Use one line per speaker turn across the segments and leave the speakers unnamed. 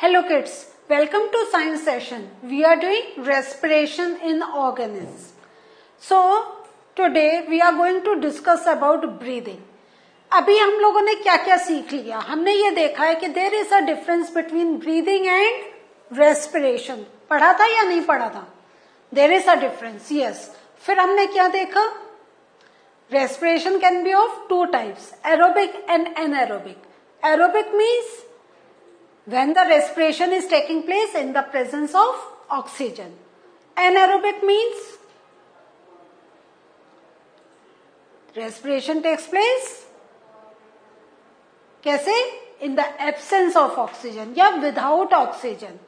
Hello kids, welcome to science session. We are doing respiration in organisms. So today we are going to discuss about breathing. अभी हम लोगों ने क्या क्या सीख लिया? हमने ये देखा है कि there is a difference between breathing and respiration. पढ़ा था या नहीं पढ़ा था? There is a difference, yes. फिर हमने क्या देखा? Respiration can be of two types, aerobic and anaerobic. Aerobic means when the respiration is taking place in the presence of oxygen. Anaerobic means respiration takes place कैसे? In the absence of oxygen या without oxygen.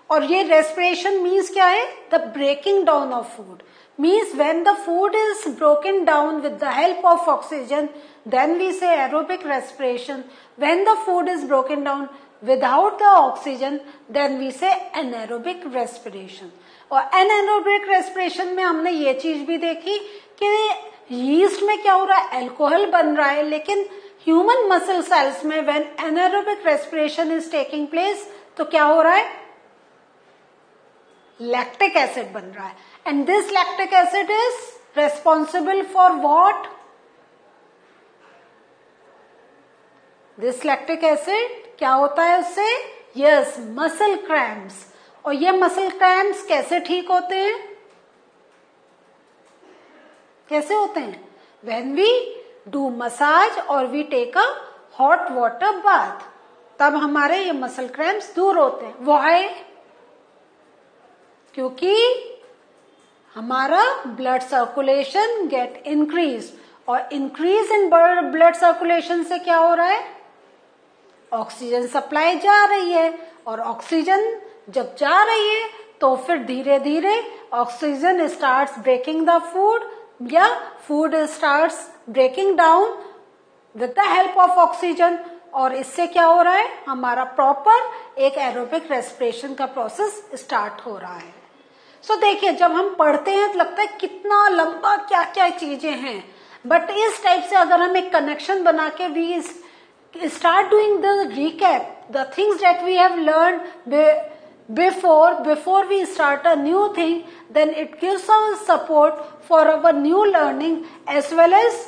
और ये respiration means क्या है? The breaking down of food. Means when the food is broken down with the help of oxygen, then we say aerobic respiration. When the food is broken down without the oxygen, then we say anaerobic respiration. और anaerobic respiration में हमने ये चीज भी देखी कि yeast में क्या हो रहा है? अल्कोहल बन रहा है, लेकिन ह्यूमन मसल सेल्स में when anaerobic respiration is taking place तो क्या हो रहा है? लैक्टिक एसिड बन रहा है. And this lactic acid is responsible for what? This lactic acid क्या होता है उससे? Yes, muscle cramps. और ये muscle cramps कैसे ठीक होते हैं? कैसे होते हैं? When we do massage or we take a hot water bath, तब हमारे ये muscle cramps दूर होते हैं. Why? क्योंकि हमारा ब्लड सर्कुलेशन गेट इंक्रीज, और इंक्रीज इन ब्लड सर्कुलेशन से क्या हो रहा है? ऑक्सीजन सप्लाई जा रही है, और ऑक्सीजन जब जा रही है तो फिर धीरे धीरे oxygen starts breaking the food, या food starts breaking down with the help of oxygen, और इससे क्या हो रहा है? हमारा प्रॉपर एक एरोबिक रेस्पिरेशन का प्रोसेस स्टार्ट हो रहा है. सो देखिए, जब हम पढ़ते हैं तो लगता है कितना लंबा क्या क्या चीजें हैं, बट इस टाइप से अगर हम एक कनेक्शन बना के we start doing the recap, the things that we have learned before we start a new thing, then it gives us support for our new learning, as well as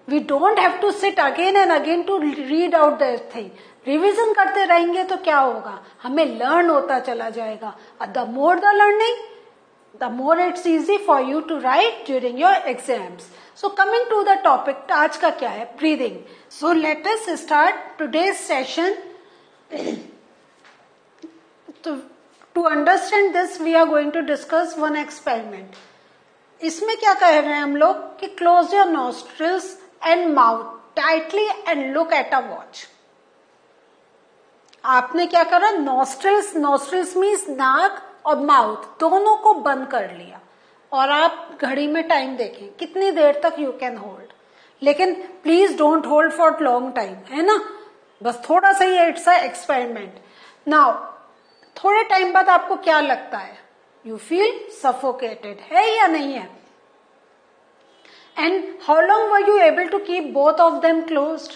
we don't have to sit again and again to read out that thing. Revision करते रहेंगे तो क्या होगा? हमें learn होता चला जाएगा. The more the learning, the more it's easy for you to write during your exams. So coming to the topic, आज का क्या है? Breathing. So let us start today's session. To understand this, we are going to discuss one experiment. इसमें क्या कह रहे हैं हम लोग कि close your nostrils and mouth tightly and look at a watch. आपने क्या करा? nostrils means नाक और माउथ दोनों को बंद कर लिया, और आप घड़ी में टाइम देखें कितनी देर तक यू कैन होल्ड. लेकिन please don't hold for long time, है ना? बस थोड़ा सा ही, इट्स अ एक्सपेरिमेंट. नाउ थोड़े टाइम बाद आपको क्या लगता है? यू फील सफोकेटेड, है या नहीं है? And how long were you able to keep both of them closed?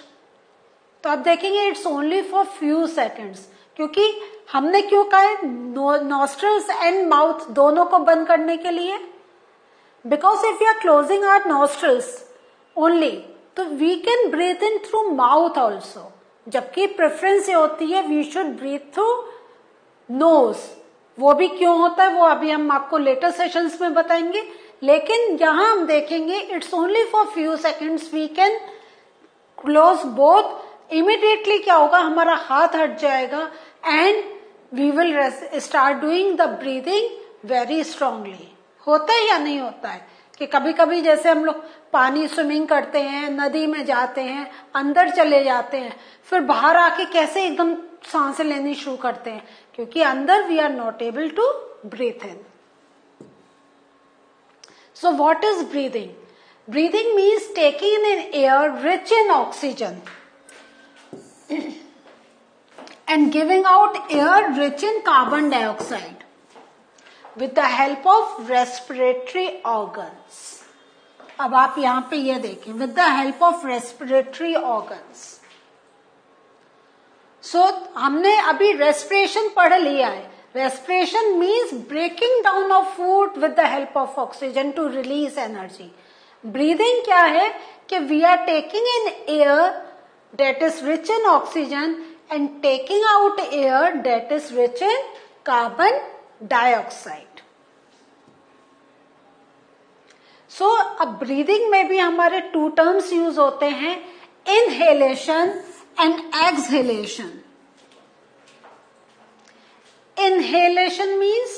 तो आप देखेंगे it's only for few seconds. क्योंकि हमने क्यों कहा है नॉस्ट्रल्स एंड माउथ दोनों को बंद करने के लिए? Because if you are closing our nostrils only, तो we can breathe in through mouth also, जबकि प्रेफरेंस ये होती है we should breathe through nose. वो भी क्यों होता है वो अभी हम आपको लेटर सेशंस में बताएंगे, लेकिन यहां हम देखेंगे it's only for few seconds we can close both. Immediately क्या होगा? हमारा हाथ हट जाएगा and we will start doing the breathing very strongly. होता है या नहीं होता है कि कभी कभी जैसे हम लोग पानी स्विमिंग करते हैं, नदी में जाते हैं, अंदर चले जाते हैं, फिर बाहर आके कैसे एकदम सांसें लेनी शुरू करते हैं? क्योंकि अंदर we are not able to breathe in. So what is breathing? Breathing means taking in air rich in oxygen and giving out air rich in carbon dioxide with the help of respiratory organs. अब आप यहां पे ये देखें, with the help of respiratory organs. सो हमने अभी respiration पढ़ लिया है. Respiration means breaking down of food with the help of oxygen to release energy. Breathing क्या है कि we are taking in air that is rich in oxygen and taking out air that is rich in carbon dioxide. So अब breathing में भी हमारे 2 terms use होते हैं, inhalation and exhalation. Inhalation means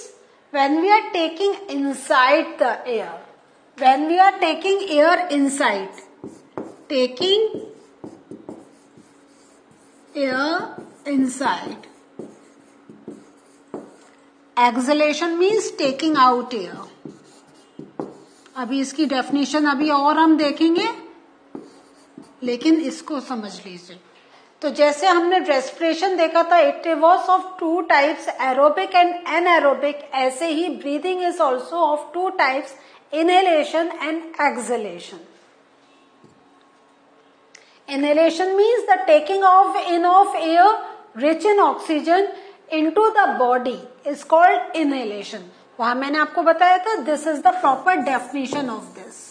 when we are taking inside the air. When we are taking air inside. Taking air inside. Exhalation means taking out air. अभी इसकी definition अभी और हम देखेंगे, लेकिन इसको समझ लीजिए. तो जैसे हमने रेस्पिरेशन देखा था, it was of 2 types, aerobic and anaerobic. ऐसे ही breathing is also of 2 types, inhalation and exhalation. Inhalation means the taking of air rich in oxygen into the body is called inhalation. वहां मैंने आपको बताया था, this is the proper definition of this.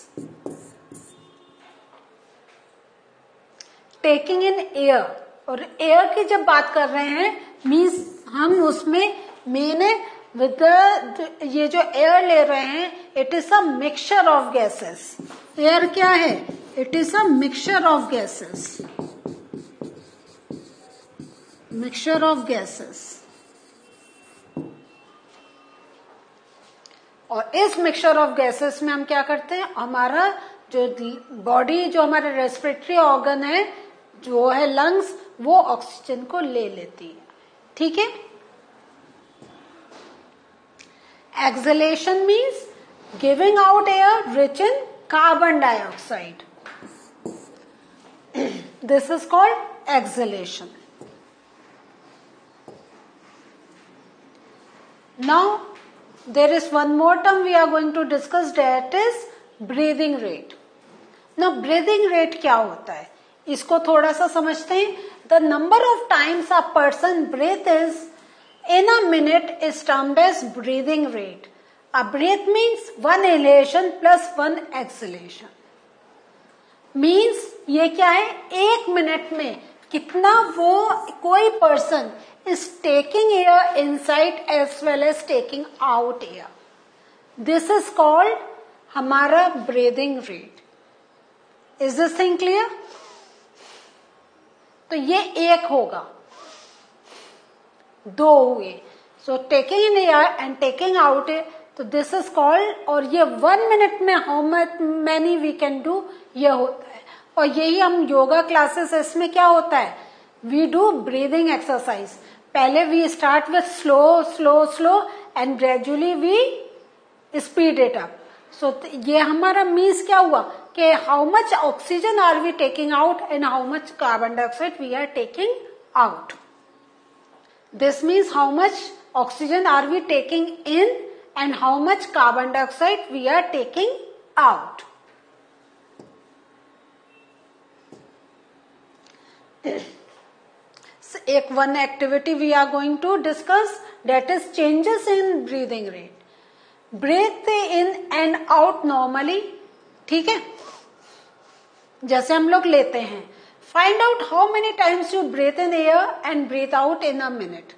Taking in air, और air की जब बात कर रहे हैं मीन्स हम उसमें मेन विद ये जो एयर ले रहे हैं, it is a mixture of gases. Air क्या है? It is a mixture of gases. Mixture of gases. और इस मिक्सचर ऑफ गैसेस में हम क्या करते हैं, हमारा जो बॉडी, जो हमारा रेस्पिरेटरी ऑर्गन है, जो है लंग्स, वो ऑक्सीजन को ले लेती है. ठीक है. Exhalation means giving out air rich in carbon dioxide. This is called exhalation. Now there is one more term we are going to discuss, that is breathing rate. Now breathing rate क्या होता है, इसको थोड़ा सा समझते हैं. The number of times a person breathes in a minute is termed as breathing rate. A breath means 1 inhalation plus 1 exhalation. Means ये क्या है, 1 मिनट में कितना वो कोई person is taking air inside as well as taking out air. This is called हमारा breathing rate. Is this thing clear? तो ये 1 होगा, 2 हुए. So taking in air and taking out air, तो this is called, और ये 1 minute में how many we can do, ये होता है. और यही हम योगा क्लासेस, इसमें क्या होता है, we do breathing exercise. पहले we start with slow slow slow and gradually we speed it up. So ये हमारा मीन्स क्या हुआ कि how much oxygen are we taking out and how much carbon dioxide we are taking out. This means how much oxygen are we taking in and how much carbon dioxide we are taking out. एक one activity we are going to discuss, that is changes in breathing rate. Breathe in and out normally. ठीक है, जैसे हम लोग लेते हैं, find out how many times you breathe in air and breathe out in a minute.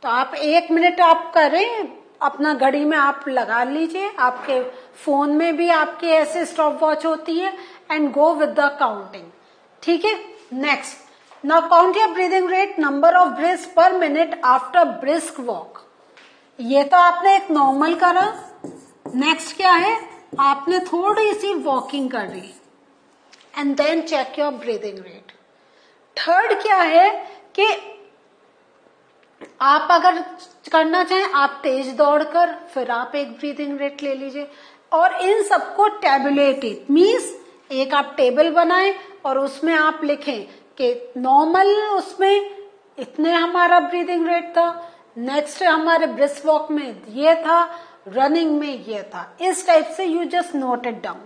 तो आप 1 minute आप करें, अपना घड़ी में आप लगा लीजिए, आपके फोन में भी आपके ऐसे स्टॉप वॉच होती है, and go with the counting. ठीक है. Next, now count your breathing rate, number of breaths per minute after brisk walk. ये तो आपने एक नॉर्मल करा. नेक्स्ट क्या है, आपने थोड़ी सी वॉकिंग कर ली and then check your breathing rate. Third क्या है कि आप अगर करना चाहें, आप तेज दौड़कर फिर आप एक ब्रीदिंग रेट ले लीजिए, और इन सबको टैबुलेट इट. मीन्स एक आप टेबल बनाएं और उसमें आप लिखें कि नॉर्मल उसमें इतने हमारा ब्रीदिंग रेट था, नेक्स्ट हमारे ब्रिस्क वॉक में ये था, रनिंग में ये था. इस टाइप से you just note it down.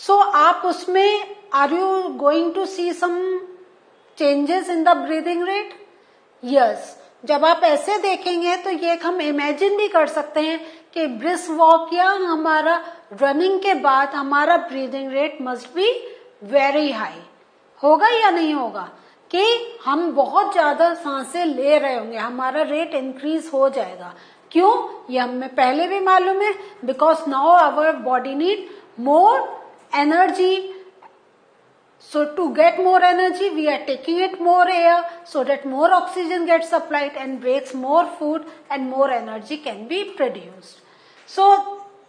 So आप उसमें are you going to see some changes in the breathing rate? Yes, जब आप ऐसे देखेंगे तो ये हम इमेजिन भी कर सकते हैं कि ब्रिस्क वॉक या हमारा रनिंग के बाद हमारा breathing rate must be very high होगा या नहीं होगा, कि हम बहुत ज्यादा सांसें ले रहे होंगे, हमारा रेट इंक्रीज हो जाएगा। क्यों? ये हमें पहले भी मालूम है, because now our body need more energy. So to get more energy, we are taking it more air so that more oxygen gets supplied and breaks more food and more energy can be produced. So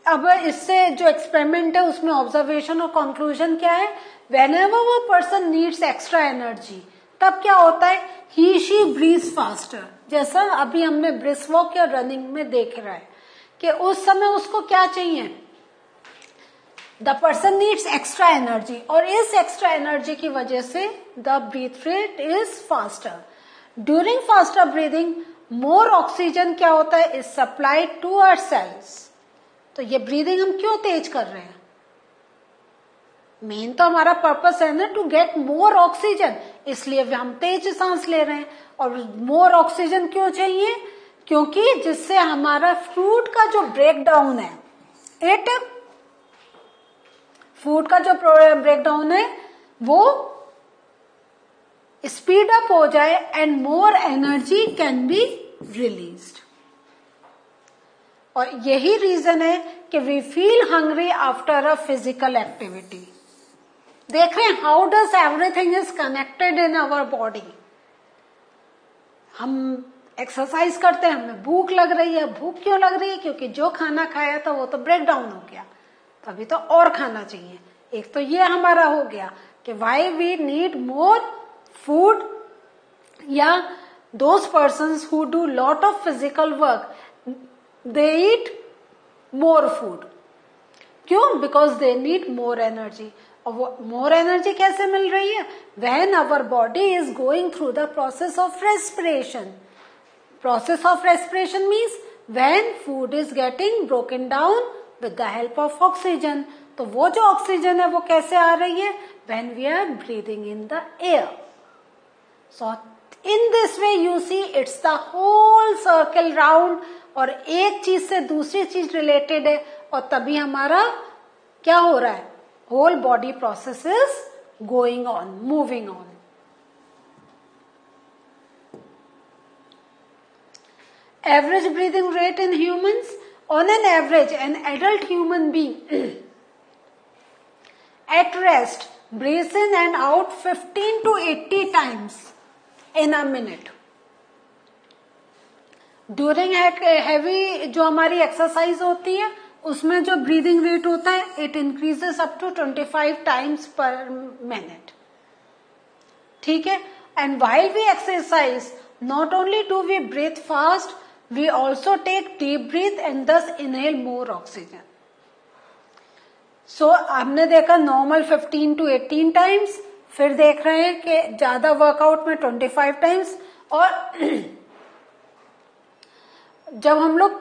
अब इससे जो experiment है उसमें observation और conclusion क्या है? Whenever a person needs extra energy, तब क्या होता है? He she breathes faster. जैसा अभी हमने ब्रिस्क वॉक या रनिंग में देख रहा है कि उस समय उसको क्या चाहिए? The person needs extra energy, और इस एक्स्ट्रा एनर्जी की वजह से the breath rate is faster. During faster breathing more oxygen क्या होता है? Is supplied to our cells. तो ये ब्रीदिंग हम क्यों तेज कर रहे हैं? मेन तो हमारा पर्पस है ना टू गेट मोर ऑक्सीजन, इसलिए हम तेज सांस ले रहे हैं. और मोर ऑक्सीजन क्यों चाहिए? क्योंकि जिससे हमारा फूड का जो ब्रेक डाउन है, फूड का जो ब्रेकडाउन है वो स्पीड अप हो जाए and more energy can be released. और यही रीजन है कि we feel hungry after a physical activity. देख रहे हैं how does everything is connected in our body. हम एक्सरसाइज करते हैं, हमें भूख लग रही है. भूख क्यों लग रही है? क्योंकि जो खाना खाया था वो तो ब्रेक डाउन हो गया, तभी तो और खाना चाहिए. एक तो ये हमारा हो गया कि why we need more food, या those persons who do lot of physical work they eat more food. क्यों? Because they need more energy. और वो मोर एनर्जी कैसे मिल रही है? When our body is going through the process of respiration. Process of respiration means when food is getting broken down with the help of oxygen. तो वो जो oxygen है वो कैसे आ रही है? When we are breathing in the air. So in this way you see it's the whole circle round, और एक चीज से दूसरी चीज रिलेटेड है, और तभी हमारा क्या हो रहा है? Whole body process is going on, moving on. Average breathing rate in humans. On an average, an adult human being at rest breathes in and out 15 to 80 times in a minute. During heavy जो हमारी exercise होती है उसमें जो breathing rate होता है it increases up to 25 times per minute. ठीक है? And while we exercise, not only do we breathe fast, we also take deep breath and thus inhale more oxygen. So हमने देखा नॉर्मल 15 to 18 टाइम्स, फिर देख रहे हैं कि ज्यादा वर्कआउट में 25 टाइम्स, और जब हम लोग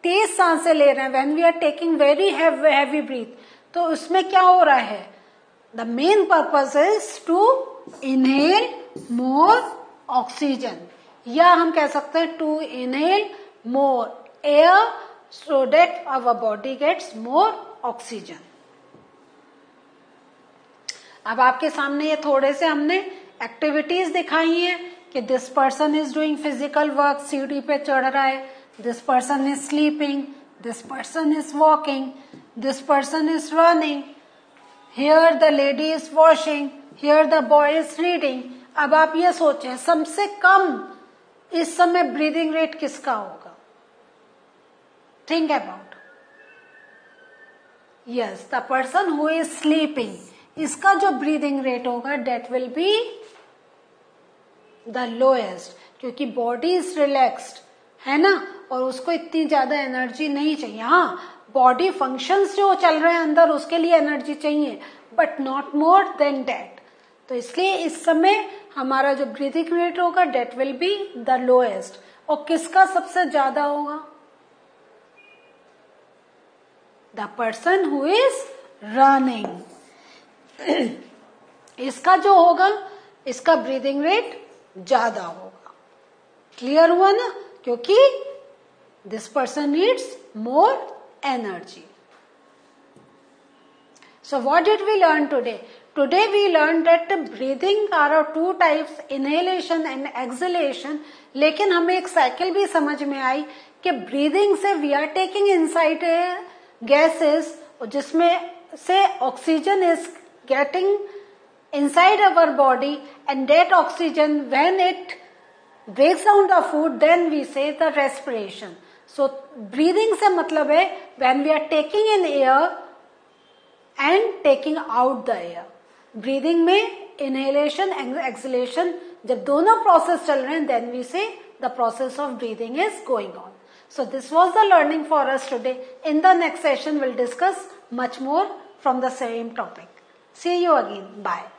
तेज सांसें ले रहे हैं when we are taking very heavy breath, तो उसमें क्या हो रहा है? The main purpose is to inhale more oxygen, या हम कह सकते हैं to inhale more air so that our body gets more oxygen. अब आपके सामने ये थोड़े से हमने एक्टिविटीज दिखाई हैं कि this person is doing physical work, सीढ़ी पे चढ़ रहा है, this person is sleeping, this person is walking, this person is running, here the lady is washing, here the boy is reading. अब आप ये सोचें सबसे कम इस समय ब्रीदिंग रेट किसका होगा? Think about. Yes, the person who is sleeping. इसका जो ब्रीदिंग रेट होगा that will be the lowest, क्योंकि बॉडी इज रिलैक्स्ड है ना, और उसको इतनी ज्यादा एनर्जी नहीं चाहिए. हाँ, बॉडी फंक्शंस जो चल रहे हैं अंदर उसके लिए एनर्जी चाहिए, but not more than that. तो इसलिए इस समय हमारा जो ब्रीदिंग रेट होगा that will be the lowest. और किसका सबसे ज्यादा होगा? The person who is running. इसका जो होगा, इसका ब्रीदिंग रेट ज्यादा होगा। क्लियर हुआ ना? क्योंकि this person needs more energy. So what did we learn today? Today we learned that breathing are of two types, inhalation and exhalation. लेकिन हमें एक साइकिल भी समझ में आई कि ब्रीदिंग से we are taking inside gases, जिसमें से oxygen is getting inside our body, and that oxygen, when it breaks down the food, then we say the respiration. So breathing से मतलब है when we are taking in air and taking out the air. breathing में inhalation and exhalation जब दोनों process चल रहे हैं, then we say the process of breathing is going on. So this was the learning for us today. In the next session we'll discuss much more from the same topic. See you again. Bye.